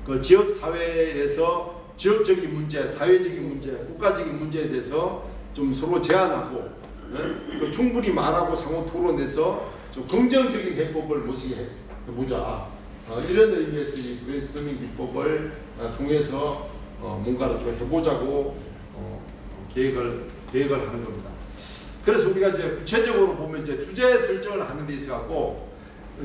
그 지역 사회에서 지역적인 문제, 사회적인 문제, 국가적인 문제에 대해서 좀 서로 제안하고 그 충분히 말하고 상호 토론해서 좀 긍정적인 해법을 모시게 해보자. 이런 의미에서 이 브레인스토밍 기법을 통해서 뭔가를 좀 해보자고 계획을 하는 겁니다. 그래서 우리가 이제 구체적으로 보면 이제 주제 설정을 하는 데 있어서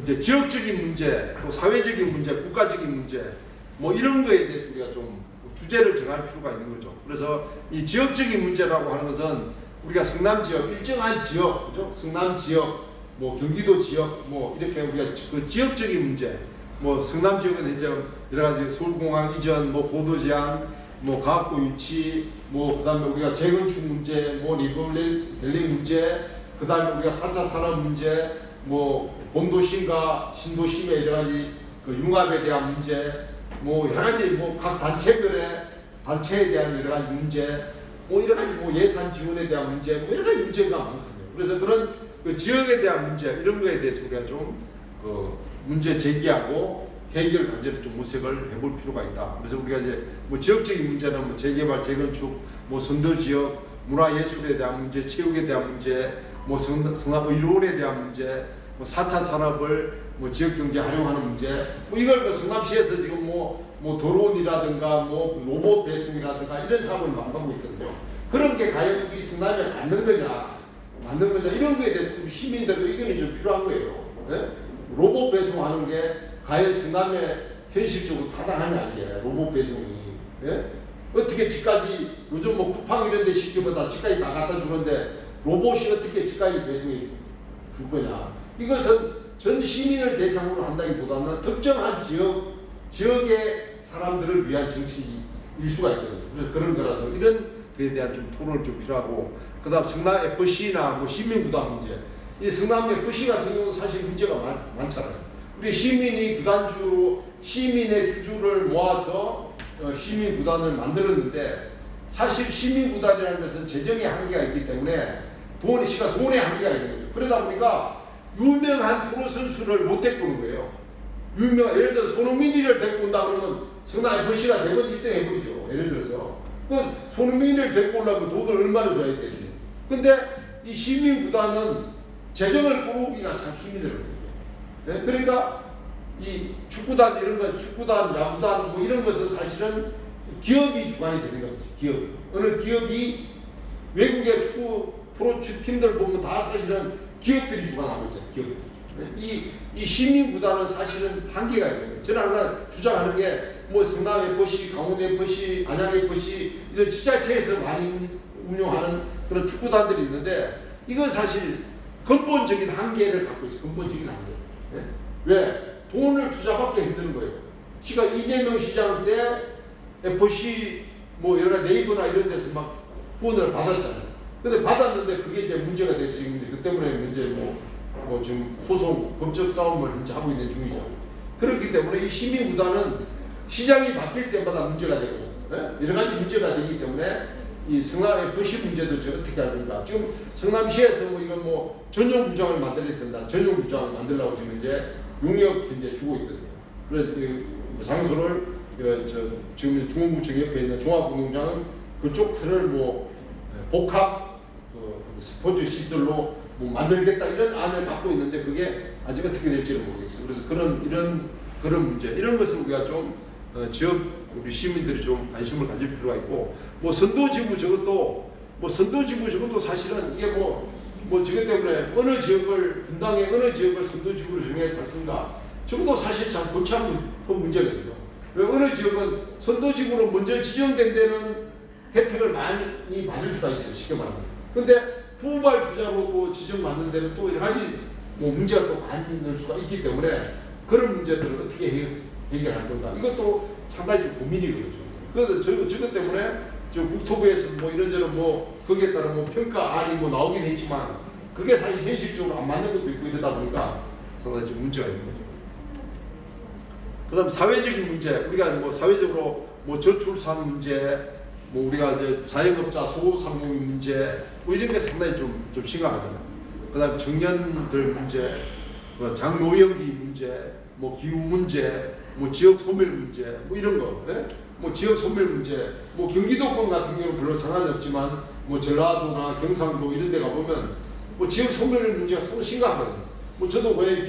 이제 지역적인 문제, 또 사회적인 문제, 국가적인 문제 뭐 이런 거에 대해서 우리가 좀 주제를 정할 필요가 있는 거죠. 그래서 이 지역적인 문제라고 하는 것은 우리가 성남 지역, 일정한 지역, 그죠? 성남 지역, 뭐 경기도 지역, 뭐 이렇게 우리가 그 지역적인 문제, 뭐 성남 지역은 현재 여러 가지 서울공항 이전, 뭐 고도 제한, 뭐 가학고 유치, 뭐 그다음에 우리가 재건축 문제, 뭐 리버럴링 문제, 그다음에 우리가 4차 산업 문제, 뭐 본도심과 신도심의 여러 가지 그 융합에 대한 문제, 뭐 여러 가지 뭐 각 단체에 대한 여러 가지 문제, 뭐 여러 가지 뭐 예산 지원에 대한 문제, 뭐 여러 가지 문제가 많거든요. 그래서 그런 그 지역에 대한 문제 이런 거에 대해서 우리가 좀 그 문제 제기하고 해결 과제를 좀 모색을 해볼 필요가 있다. 그래서 우리가 이제 뭐 지역적인 문제는 뭐 재개발, 재건축, 뭐 선도 지역, 문화예술에 대한 문제, 체육에 대한 문제, 뭐 성남의료원에 대한 문제, 뭐 4차 산업을 뭐 지역경제 활용하는 문제, 뭐 이걸 뭐 성남시에서 지금 뭐 도로원이라든가 뭐 로봇 배송이라든가 이런 사업을 만들고 있거든요. 그런 게 과연 우리 성남에 맞는 거냐 이런 거에 대해서 우리 시민들도 의견이 좀 필요한 거예요. 네? 로봇 배송하는 게 과연 성남에 현실적으로 타당하냐 이게 로봇 배송이. 네? 어떻게 집까지 요즘 뭐 쿠팡 이런 데 시키면 다 집까지 다 갖다 주는데 로봇이 어떻게 집까지 배송해 줄 거냐. 이것은 전 시민을 대상으로 한다기보다는 특정한 지역의 사람들을 위한 정책일 수가 있거든요. 그래서 그런 거라도 이런 거에 대한 좀 토론을 좀 필요하고, 그다음 성남 FC나 뭐 시민구단 문제. 이 성남 FC 같은 경우는 사실 문제가 많잖아요. 우리 시민이 구단주로 시민의 주주를 모아서 시민구단을 만들었는데, 사실 시민구단이라는 것은 재정의 한계가 있기 때문에 돈의 한계가 있는 거죠. 그러다 보니까 유명한 프로 선수를 못 데리고 오는 거예요. 예를 들어서 손흥민이를 데리고 온다 그러면 성남 FC가 대번 1등 해버리죠. 예를 들어서 손흥민을 데리고 오려면 돈을 얼마나 줘야 되겠어요. 근데 이 시민구단은 재정을 뽑기가 참 힘이 들거든요. 네? 그러니까 이 축구단 이런 거, 축구단, 야구단 뭐 이런 것은 사실은 기업이 주관이 되는 거죠. 기업. 어느 기업이 외국의 축구 프로 팀들 보면 다 사실은 기업들이 주관하고 있죠. 기업. 이 시민구단은 사실은 한계가 있는 거예요. 저는 항상 주장하는 게 뭐 성남 FC, 강원 FC, 안양 FC 이런 지자체에서 많이 운영하는 그런 축구단들이 있는데, 이건 사실 근본적인 한계를 갖고 있어요. 근본적인 한계. 네? 왜? 돈을 투자받기 힘든 거예요. 지가 이재명 시장 때 FC 뭐 여러 네이버나 이런 데서 막 후원을 받았잖아요. 근데 받았는데 그게 이제 문제가 됐어요. 그 때문에 이제 뭐 지금 소송, 법적 싸움을 이제 하고 있는 중이죠. 그렇기 때문에 이 시민구단은 시장이 바뀔 때마다 문제가 되고, 여러 가지 문제가 되기 때문에 이 성남 FC 문제도 어떻게 하는가. 지금 성남시에서 뭐 이건 뭐 전용 구장을 만들어야 된다. 전용 구장을 만들려고 지금 이제 용역 현재 주고 있거든요. 그래서 그 장소를 지금 중원구청 옆에 있는 종합운동장은 그쪽 틀을 뭐 복합 스포츠 시설로 뭐 만들겠다 이런 안을 갖고 있는데 그게 아직 어떻게 될지는 모르겠어요. 그래서 그런 문제, 이런 것을 우리가 좀 지역 우리 시민들이 좀 관심을 가질 필요가 있고, 뭐 선도지구 저것도 사실은 이게 뭐 저것 때문에 어느 지역을 분당에 어느 지역을 선도지구로 정해서 할 건가, 저것도 사실 참 골치 아픈 문제거든요. 왜 어느 지역은 선도지구로 먼저 지정된 데는 혜택을 많이 받을 수가 있어요. 쉽게 말하면. 근데 후발 주자로 또 지정받는 데는 또 여러 가지 뭐 문제가 또 많을 수가 있기 때문에 그런 문제들을 어떻게 해결할 건가, 이것도 상당히 좀 고민이거든요. 그래서 저것 때문에 저 국토부에서 뭐 이런저런 뭐 거기에 따른 뭐 평가안이 뭐 나오긴 했지만 그게 사실 현실적으로 안 맞는 것도 있고 이러다 보니까 상당히 좀 문제가 있는 거죠. 그다음 사회적인 문제, 우리가 뭐 사회적으로 뭐 저출산 문제, 뭐 우리가 이제 자영업자 소상공인 문제 뭐 이런 게 상당히 좀 심각하잖아요. 그다음 청년들 문제, 장노영기 문제, 뭐 기후 문제, 뭐 지역 소멸 문제, 뭐 이런 거, 예? 뭐 지역 소멸 문제, 뭐 경기도권 같은 경우는 별로 상관이 없지만 뭐 전라도나 경상도 이런 데 가보면 뭐 지역 소멸 문제가 상당히 심각하거든요. 뭐 저도 거의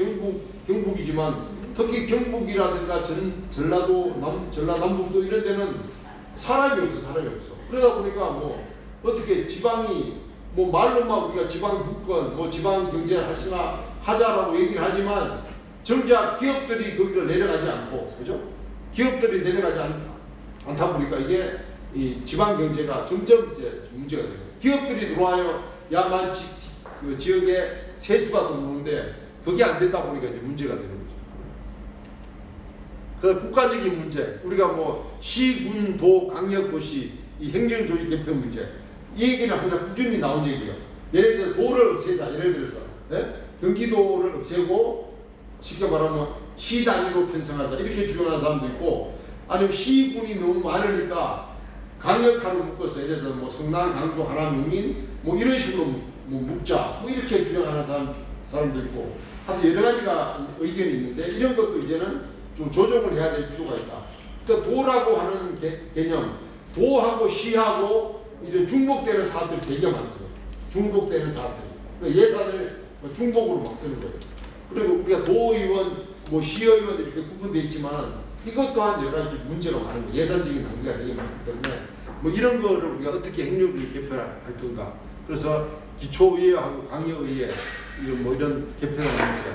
경북이지만 특히 경북이라든가 전라도 남북도 이런 데는 사람이 없어. 그러다 보니까 뭐 어떻게 지방이 뭐 말로만 우리가 지방 분권, 뭐 지방 경제를 하자라고 얘기를 하지만 정작 기업들이 거기를 내려가지 않고, 그죠? 기업들이 내려가지 않다 보니까 이게 이 지방 경제가 점점 이제 문제가 돼요. 기업들이 들어와야만 그 지역에 세수가 들어오는데 그게 안 되다 보니까 이제 문제가 되는 거죠. 그 국가적인 문제, 우리가 뭐 시, 군, 도, 강력, 도시 이 행정조직 개편 문제, 이 얘기는 항상 꾸준히 나온 얘기예요. 예를 들어서 도를 없애자, 예를 들어서 경기도를 없애고 쉽게 말하면 시 단위로 편성하자 이렇게 주장하는 사람도 있고, 아니면 시군이 너무 많으니까 강력하로 묶어서 예를 들어서 뭐 성남, 강주, 하남, 용인 뭐 이런 식으로 뭐 묶자 뭐 이렇게 주장하는 사람도 있고, 하여튼 여러 가지가 의견이 있는데 이런 것도 이제는 좀 조정을 해야 될 필요가 있다. 그러니까 도라고 하는 개념, 도하고 시하고 이제 중복되는 사업들이 되게 많거든요. 중복되는 사업들. 그러니까 예산을 중복으로 막 쓰는 거예요. 그리고 우리가 도의원, 뭐 시의원 이렇게 구분되어 있지만 이것 또한 여러 가지 문제가 많은 거예요. 예산적인 낭비가 되게 많기 때문에 뭐 이런 거를 우리가 어떻게 행정적으로 개편할 건가. 그래서 기초의회하고 광역의회 이런 개편을 문제.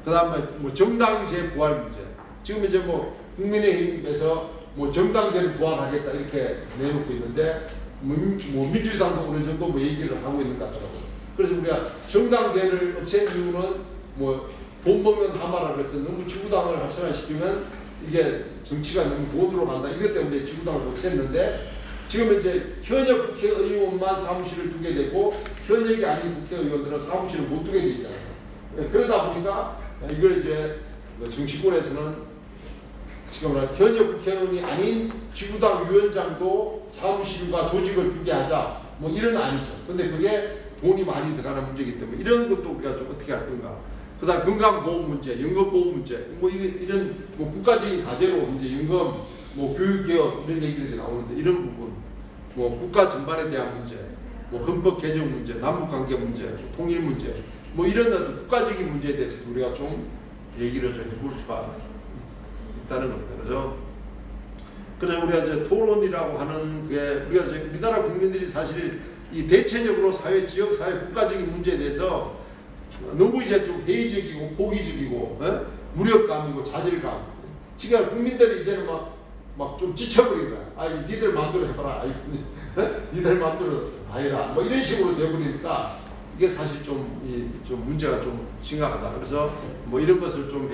그 다음에 뭐 정당제 부활 문제. 지금 이제 뭐 국민의힘에서 뭐 정당제를 부활하겠다 이렇게 내놓고 있는데 뭐 민주당도 어느 정도 뭐 얘기를 하고 있는 것 같더라고요. 그래서 우리가 정당제를 없앤 이유는 뭐 돈 먹는 하마라 그래서 너무 지구당을 활성화시키면 이게 정치가 너무 돈으로 간다. 이것 때문에 지구당을 없앴는데 지금 이제 현역 국회의원만 사무실을 두게 되고 현역이 아닌 국회의원들은 사무실을 못 두게 돼 있잖아요. 그러다 보니까 이걸 이제 정치권에서는 지금 현역 국회의원이 아닌 지구당 위원장도 사무실과 조직을 두게 하자 뭐 이런 아니죠. 근데 그게 돈이 많이 들어가는 문제이기 때문에 이런 것도 우리가 좀 어떻게 할 건가. 그다음 건강보험 문제, 연금보험 문제, 뭐 이런 뭐 국가적인 과제로 이제 연금, 뭐 교육개혁 이런 얘기들이 나오는데 이런 부분, 뭐 국가 전반에 대한 문제, 뭐 헌법 개정 문제, 남북관계 문제, 통일 문제, 뭐 이런 어떤 국가적인 문제에 대해서 우리가 좀 얘기를 좀 해볼 수가 있다는 겁니다. 그래서 우리가 이제 토론이라고 하는 게 우리가 이제 우리나라 국민들이 사실 이 대체적으로 사회, 지역 사회, 국가적인 문제에 대해서 너무 이제 좀 회의적이고 포기적이고 무력감이고 자질감. 지금 국민들이 이제는 막 좀 지쳐버린 거야. 아이 니들 마음대로 해봐라. 아이 니들 마음대로 아니라 뭐 이런 식으로 되어버리니까 이게 사실 좀 문제가 좀 심각하다. 그래서 뭐 이런 것을 좀